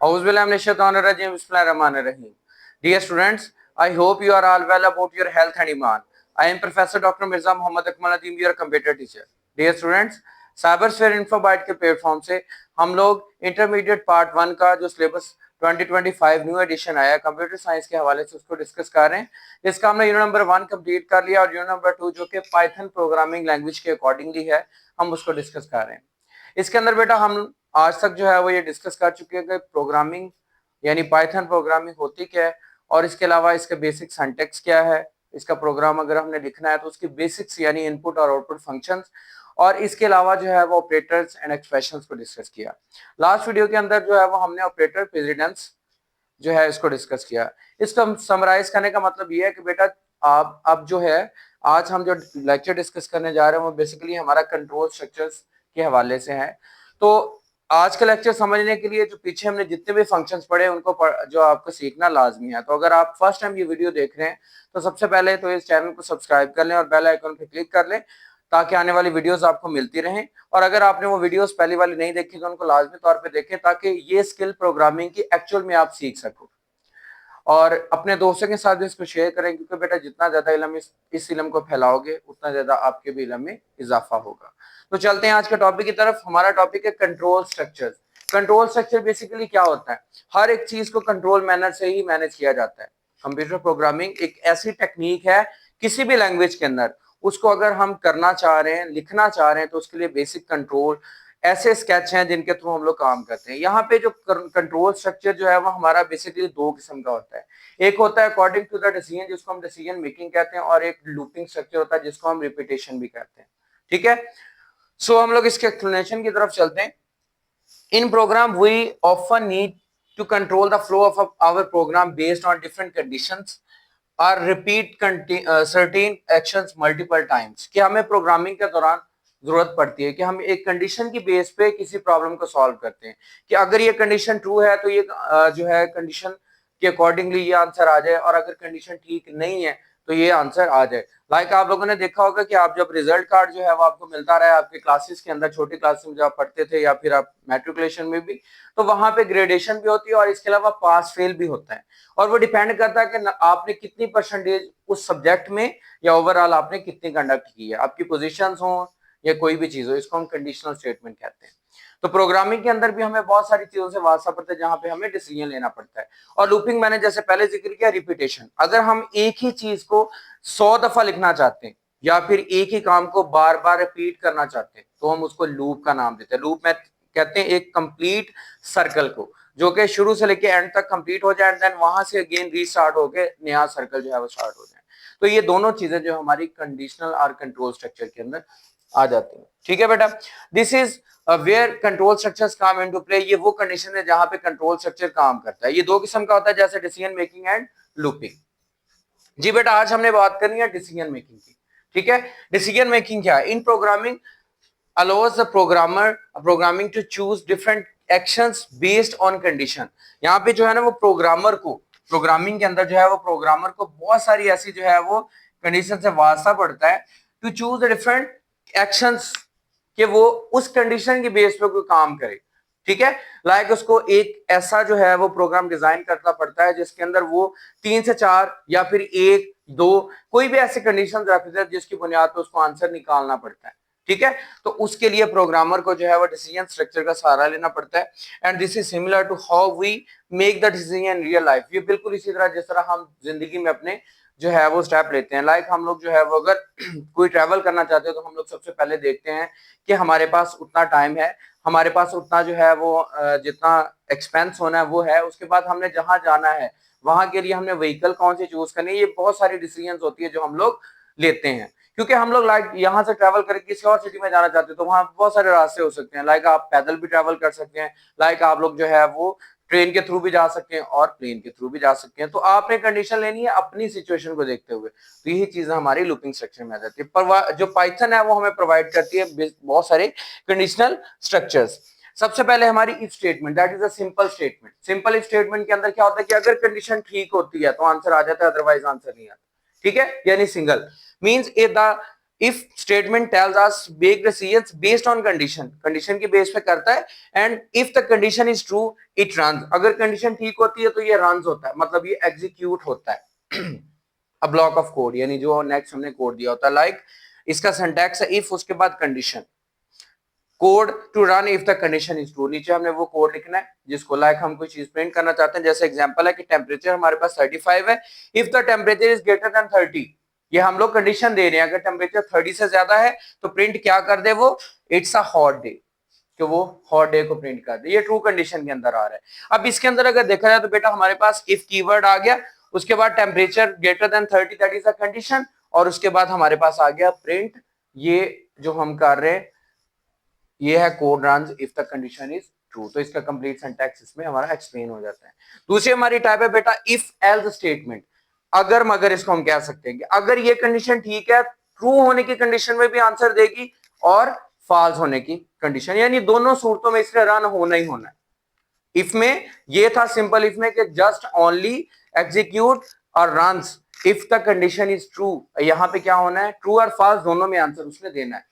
Dear students, I hope you are all well about your health and iman. I am Professor Dr. Mirza Muhammad Akmal Nadeem, your computer teacher. Dear students, Cybersphere Info Byte के platform से हम लोग intermediate part 1 का जो syllabus 2025 new edition आया computer science के हवाले से उसको डिस्कस कर रहे हैं, जिसका हमने यूनिट नंबर 1 कंप्लीट कर लिया और यूनिट नंबर 2 जो कि पाइथन प्रोग्रामिंग लैंग्वेज के अकॉर्डिंगली है, हम उसको डिस्कस कर रहे हैं। इसके अंदर बेटा हम आज तक जो है वो ये डिस्कस कर चुके हैं कि प्रोग्रामिंग यानी पाइथन प्रोग्रामिंग होती क्या है और इसके अलावा इसके बेसिक सिंटैक्स क्या है, इसका प्रोग्राम अगर हमने लिखना है तो उसकी बेसिक्स यानी इनपुट और आउटपुट फंक्शंस, और इसके अलावा जो है वो ऑपरेटर्स एंड एक्सप्रेशंस को डिस्कस किया। लास्ट वीडियो के अंदर जो है वो हमने ऑपरेटर प्रेसिडेंस जो है इसको डिस्कस किया। इसको समराइज करने का मतलब ये है कि बेटा आप अब जो है आज हम जो लेक्चर डिस्कस करने जा रहे हैं वो बेसिकली हमारा कंट्रोल स्ट्रक्चर्स के हवाले से है। तो आज का लेक्चर समझने के लिए जो पीछे हमने जितने भी फंक्शंस पढ़े उनको जो आपको सीखना लाजमी है। तो अगर आप फर्स्ट टाइम ये वीडियो देख रहे हैं तो सबसे पहले तो इस चैनल को सब्सक्राइब कर लें और बेल आइकन पे क्लिक कर लें ताकि आने वाली वीडियोस आपको मिलती रहें। और अगर आपने वो वीडियोस पहली वाली नहीं देखी तो उनको लाजमी तौर पे देखें ताकि ये स्किल प्रोग्रामिंग की एक्चुअल में आप सीख सको और अपने दोस्तों के साथ भी इसको शेयर करें, क्योंकि बेटा जितना ज्यादा इल्म इस इल्म को फैलाओगे उतना ज्यादा आपके भी इल्म में इजाफा होगा। तो चलते हैं आज के टॉपिक की तरफ। हमारा टॉपिक है control structure. Control structure basically क्या होता है? हर एक चीज को कंट्रोल मैनर से ही मैनेज किया जाता है। कंप्यूटर प्रोग्रामिंग एक ऐसी टेक्निक है किसी भी लैंग्वेज के अंदर, उसको अगर हम करना चाह रहे हैं, लिखना चाह रहे हैं, तो उसके लिए बेसिक कंट्रोल ऐसे स्केच हैं जिनके थ्रू हम लोग काम करते हैं। यहाँ पे जो कंट्रोल स्ट्रक्चर जो है वो हमारा बेसिकली दो किस्म का होता है। एक होता है अकॉर्डिंग टू द डिसीजन जिसको हम डिसीजन मेकिंग कहते हैं, और एक लूपिंग स्ट्रक्चर होता है जिसको हम रिपीटेशन भी कहते हैं। ठीक है, सो हम लोग इसके एक्सप्लेनेशन की तरफ चलते हैं। In program we often need to control the flow of our program based on different conditions और repeat certain actions multiple times. कि हमें प्रोग्रामिंग के दौरान जरूरत पड़ती है कि हम एक कंडीशन की बेस पे किसी प्रॉब्लम को सॉल्व करते हैं कि अगर ये कंडीशन ट्रू है तो ये जो है कंडीशन के अकॉर्डिंगली ये आंसर आ जाए, और अगर कंडीशन ठीक नहीं है तो ये आंसर आ जाए। लाइक आप लोगों ने देखा होगा कि आप जब रिजल्ट कार्ड जो है वो आपको मिलता रहा है आपके क्लासेस के अंदर, छोटी क्लास में जब आप पढ़ते थे या फिर आप मैट्रिकुलेशन में भी, तो वहां पे ग्रेडेशन भी होती है और इसके अलावा पास फेल भी होता है। और वो डिपेंड करता है कि आपने कितनी परसेंटेज उस सब्जेक्ट में या ओवरऑल आपने कितनी कंडक्ट की है, आपकी पोजीशंस हो या कोई भी चीज हो, इसको हम कंडीशनल स्टेटमेंट कहते हैं। तो प्रोग्रामिंग के अंदर भी हमें बहुत सारी चीजों से वास्ता पड़ता है जहां पे हमें डिसीजन लेना पड़ता है। और लूपिंग मैंने जैसे पहले जिक्र किया, रिपीटेशन। अगर हम एक ही चीज को 100 दफा लिखना चाहते हैं या फिर एक ही काम को बार बार रिपीट करना चाहते हैं तो हम उसको लूप का नाम देते हैं। लूप में कहते हैं एक कंप्लीट सर्कल को जो कि शुरू से लेके एंड तक कंप्लीट हो जाए, एंड देन वहां से अगेन रीस्टार्ट होके नया सर्कल जो है वो स्टार्ट हो जाए। तो ये दोनों चीजें जो हमारी कंडीशनल और कंट्रोल स्ट्रक्चर के अंदर आ जाती है। ठीक है बेटा, this is where control structures come into play. ये वो कंडीशन है जहां पे कंट्रोल स्ट्रक्चर काम करता है। ये दो किस्म का होता है, जैसे डिसीजन मेकिंग एंड लूपिंग। जी बेटा, आज हमने बात करनी है डिसीजन मेकिंग की। ठीक है, डिसीजन मेकिंग क्या है? इन programming allows the programming to choose different actions based on condition। यहाँ पे जो है ना वो प्रोग्रामर को, प्रोग्रामिंग के अंदर जो है वो प्रोग्रामर को बहुत सारी ऐसी जो है वो कंडीशन से वास्ता पड़ता है to choose the different actions कि वो उस कंडीशन की बेस पे कोई काम करे। ठीक है, लाइक उसको एक ऐसा जो है वो प्रोग्राम डिजाइन करना पड़ता है जिसके अंदर वो 3 से 4 या फिर 1 2 कोई भी ऐसे कंडीशन रखते हैं जिसकी बुनियाद पर उसको आंसर निकालना पड़ता है। ठीक है, तो उसके लिए प्रोग्रामर को जो है वो डिसीजन स्ट्रक्चर का सहारा लेना पड़ता है। And this is similar to how we make the decision in real life. ये बिल्कुल इसी तरह जिस तरह हम जिंदगी में अपने जो है वो स्टेप लेते हैं। लाइक हम लोग जो है वो अगर कोई ट्रैवल करना चाहते हो तो हम लोग सबसे पहले देखते हैं कि हमारे पास उतना टाइम है, हमारे पास उतना जो है वो जितना एक्सपेंस होना है वो है, उसके बाद हमने जहां जाना है वहां के लिए हमने व्हीकल कौन सी चूज करनी है। ये बहुत सारी डिसीजन होती है जो हम लोग लेते हैं, क्योंकि हम लोग लाइक यहाँ से ट्रैवल करके किसी और सिटी में जाना चाहते हैं तो वहां बहुत सारे रास्ते हो सकते हैं। लाइक आप पैदल भी ट्रैवल कर सकते हैं, लाइक आप लोग जो है वो ट्रेन के थ्रू भी जा सकते हैं और प्लेन के थ्रू भी जा सकते हैं। तो आपने कंडीशन लेनी है अपनी सिचुएशन को देखते हुए। तो यही चीज हमारी लूपिंग स्ट्रक्चर में आ जाती है। पर जो पाइथन है वो हमें प्रोवाइड करती है बहुत सारे कंडीशनल स्ट्रक्चर्स। सबसे पहले हमारी if statement, that is a simple statement. Simple if statement के अंदर क्या होता है कि अगर कंडीशन ठीक होती है तो आंसर आ जाता है, अदरवाइज आंसर नहीं आता। ठीक है, यानी single means if statement tells us make decisions based on condition, condition की बेस पे करता है, and if the condition is true it runs, अगर कंडीशन ठीक होती है तो ये रन्स होता है, मतलब ये एग्जीक्यूट होता है अ ब्लॉक ऑफ कोड, यानी जो नेक्स्ट हमने कोड दिया होता है, लाइक इसका सिंटैक्स है इफ उसके बाद condition, code to run if the condition is true, नीचे हमने वो कोड लिखना है जिसको लाइक हम कोई चीज प्रिंट करना चाहते हैं, जैसे एग्जांपल है कि टेम्परेचर हमारे पास 35 है, if the temperature is greater than 30, ये हम लोग कंडीशन दे रहे हैं, अगर टेम्परेचर 30 से ज्यादा है तो प्रिंट क्या कर दे वो, इट्स अ हॉट डे, कि वो हॉट डे को प्रिंट कर दे, ये ट्रू कंडीशन के अंदर आ रहा है। अब इसके अंदर अगर देखा जाए तो बेटा हमारे पास इफ कीवर्ड आ गया, उसके बाद temperature greater than 30 that is a condition, और उसके बाद हमारे पास आ गया प्रिंट, ये जो हम कर रहे हैं ये है code runs if the condition is true, तो इसका कंप्लीट सिंटैक्स इसमें हमारा एक्सप्लेन हो जाता है। दूसरी हमारी टाइप है बेटा इफ एल्स स्टेटमेंट, अगर मगर इसको हम कह सकते हैं कि अगर ये कंडीशन ठीक है, ट्रू होने की कंडीशन में भी आंसर देगी और फॉल्स होने की कंडीशन, यानी दोनों सूरतों में इसका रन होना ही होना है। इफ में ये था सिंपल इफ में कि जस्ट ओनली एग्जीक्यूट और runs if the condition is true, यहां पे क्या होना है, ट्रू और फॉल्स दोनों में आंसर उसने देना है,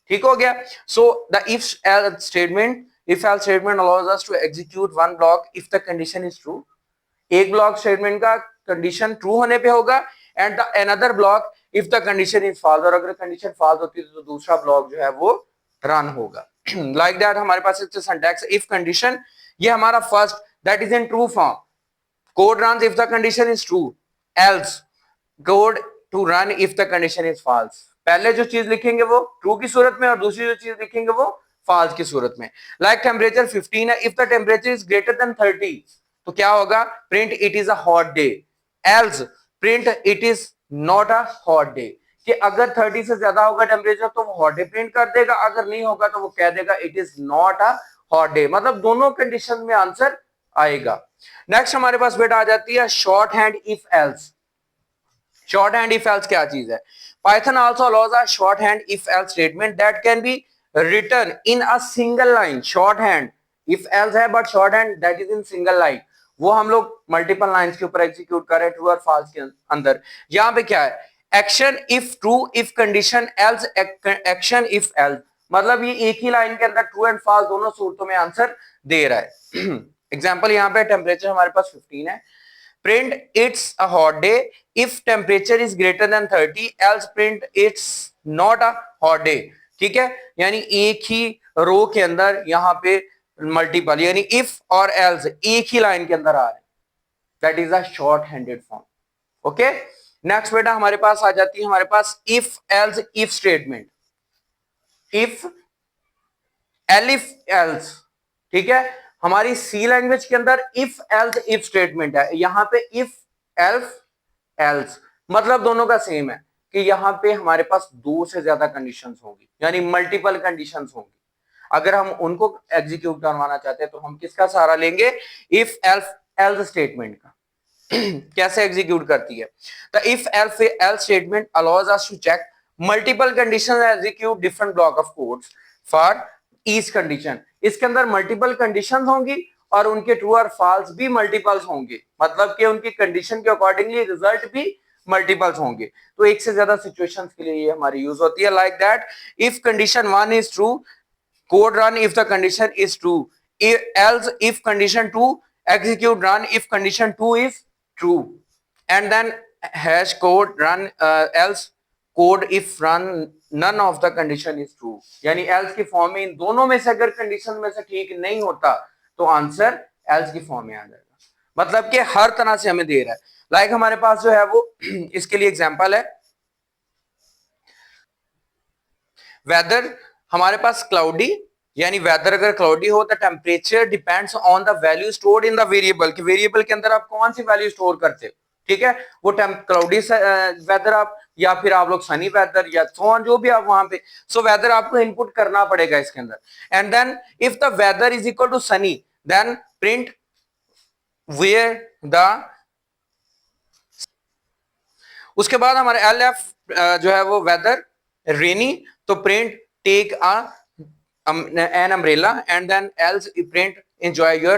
ठीक हो गया। So the if else statement, if else statement allows us to execute one block if the condition is true, एक ब्लॉक स्टेटमेंट का कंडीशन ट्रू होने पे होगा, and the another block if the condition is false, और अगर condition false होती है तो दूसरा ब्लॉक जो है वो रन होगा। लाइक दैट हमारे पास एक सिंटैक्स इफ कंडीशन, ये हमारा first that is in true form, code runs if the condition is true, else code to run if the condition is false, पहले जो चीज लिखेंगे वो ट्रू की सूरत में और दूसरी जो चीज लिखेंगे वो फॉल्स की सूरत में। लाइक टेम्परेचर 15 है, if the temperature is greater than 30 तो क्या होगा, print it is a hot day, else print it is not a hot day, कि अगर 30 से ज्यादा होगा टेम्परेचर तो वो हॉट डे प्रिंट कर देगा, अगर नहीं होगा तो वो कह देगा it is not a hot day, मतलब दोनों कंडीशन में आंसर आएगा। नेक्स्ट हमारे पास बेटा आ जाती है short hand if else. Short hand if else क्या चीज है, Python also allows a short hand if else statement that can be written in a single line, short hand if else है but short hand that is in single line, वो हम लोग multiple lines के ऊपर execute कर रहे हैं true और फॉल्स के अंदर। यहां पे क्या है, action if true if condition else action if else, मतलब ये एक ही लाइन के अंदर ट्रू एंड फॉल्स दोनों सूरतों में आंसर दे रहा है। एग्जांपल यहाँ पे टेम्परेचर हमारे पास 15 है, print it's a hot day if temperature is greater than 30 else print it's not a hot day, ठीक है, यानी एक ही रो के अंदर यहाँ पे मल्टीपल, यानी इफ और एल्स एक ही लाइन के अंदर आ रहे, that is a short handed form. Okay, next बेटा हमारे पास आ जाती है हमारे पास if else if statement, if elif else, ठीक है, हमारी सी लैंग्वेज के अंदर इफ एल्स इफ स्टेटमेंट है, यहां पे इफ एल्फ एल्स, मतलब दोनों का सेम है कि यहां पे हमारे पास दो से ज्यादा कंडीशंस होंगी, यानी मल्टीपल कंडीशंस होंगी, अगर हम उनको एग्जीक्यूट करवाना चाहते हैं तो हम किसका सहारा लेंगे, इफ एल्फ एल्स स्टेटमेंट का। कैसे एग्जीक्यूट करती है, the if elif else statement allows us to check multiple conditions and execute different block of codes for each condition, इसके अंदर मल्टीपल कंडीशंस होंगी और उनके ट्रू और फॉल्स भी मल्टीपल्स होंगे, मतलब कि उनकी कंडीशन के अकॉर्डिंगली रिजल्ट भी मल्टीपल्स होंगे, तो एक से ज्यादा सिचुएशंस के लिए ये हमारी यूज होती है। Like that if condition 1 is true code run if the condition is true, else if condition 2 execute run if condition 2 is true, and then hash code run else code if run none of the condition is true, यानी else की form में इन दोनों में से अगर condition में से ठीक नहीं होता तो आंसर else की फॉर्म में आ जाएगा, मतलब कि हर तरह से हमें दे रहा है। लाइक हमारे पास जो है वो इसके लिए एग्जांपल है, वेदर हमारे पास क्लाउडी, यानी वेदर अगर क्लाउडी हो तो temperature depends on the value stored in the variable, कि वेरिएबल के अंदर आप कौन सी वैल्यू स्टोर करते हो, ठीक है, वो क्लाउडी वेदर आप, या फिर आप लोग सनी वेदर या सो ऑन जो भी आप वहां पे, सो वेदर आपको इनपुट करना पड़ेगा इसके अंदर, and then if the weather is equal to sunny then print wear the, उसके बाद हमारे एल एफ जो है वो वेदर रेनी, तो print take a an umbrella, and then else print enjoy your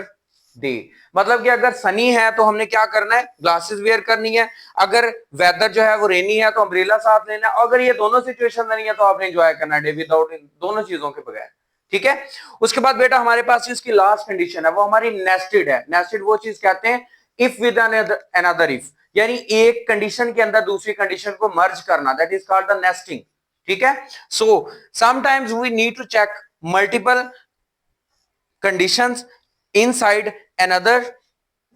day. मतलब कि अगर सनी है तो हमने क्या करना है, ग्लासेस वेयर करनी है। अगर वेदर जो है वो रेनी है तो अम्ब्रेला साथ लेना है। अगर ये दोनों सिचुएशन नहीं है तो आपने एंजॉय करना है डे विदाउट इन दोनों चीजों के बगैर। ठीक है। उसके बाद बेटा हमारे पास इसकी लास्ट कंडीशन है, वो हमारी नेस्टेड है। नेस्टेड वो चीज कहते हैं इफ विद अनदर इफ, यानी एक कंडीशन के अंदर दूसरी कंडीशन को मर्ज करना, that is called the nesting. ठीक है। So sometimes we need to check multiple conditions inside another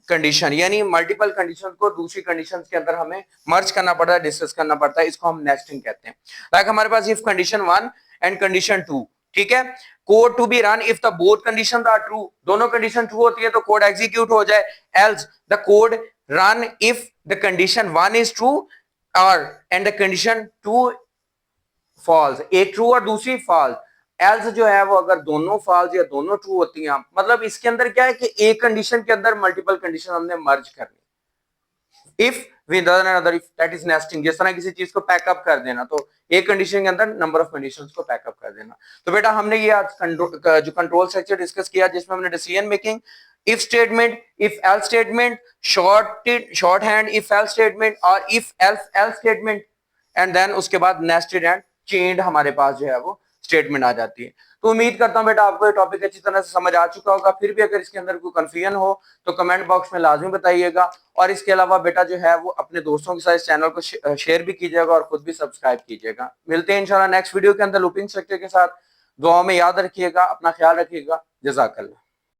condition, यानी मल्टीपल कंडीशन को दूसरी कंडीशन के अंदर हमें मर्ज करना पड़ता है, डिस्कस करना पड़ता है। इसको हम नेस्टिंग कहते हैं। लाइक हमारे पास इफ कंडीशन 1 एंड कंडीशन 2, ठीक है, code to be run if the both condition are true, दोनों कंडीशन ट्रू होती है तो कोड एग्जीक्यूट हो जाए। Else the code run if the condition 1 is true और एंड द कंडीशन 2 फॉल्स, एक ट्रू और दूसरी फॉल्स। एल्स जो है वो अगर दोनों फॉल्स या दोनों ट्रू होती हैं, मतलब इसके अंदर क्या है कि एक कंडीशन के अंदर मल्टीपल कंडीशन हमने मर्ज करनी। If with another if, that is nesting. जिस तरह किसी चीज को पैकअप कर देना, तो एक कंडीशन के अंदर नंबर ऑफ कंडीशंस को पैकअप कर देना। तो बेटा हमने ये आज जो कंट्रोल स्ट्रक्चर डिस्कस किया, जिसमें हमने decision making, if statement, if else statement, short hand if else statement और if else else statement, and then उसके बाद नेस्टेड एंड चेन्ड हमारे पास जो है वो स्टेटमेंट आ जाती है। तो उम्मीद करता हूं बेटा आपको ये टॉपिक अच्छी तरह से समझ आ चुका होगा। फिर भी अगर इसके अंदर कोई कंफ्यूजन हो तो कमेंट बॉक्स में लाजमी बताइएगा। और इसके अलावा बेटा जो है वो अपने दोस्तों के साथ इस चैनल को शेयर भी कीजिएगा और खुद भी सब्सक्राइब कीजिएगा। मिलते हैं इंशाल्लाह नेक्स्ट वीडियो के अंदर लूपिंग स्ट्रक्चर के साथ। दुआओं में याद रखिएगा, अपना ख्याल रखिएगा। जज़ाकल्लाह।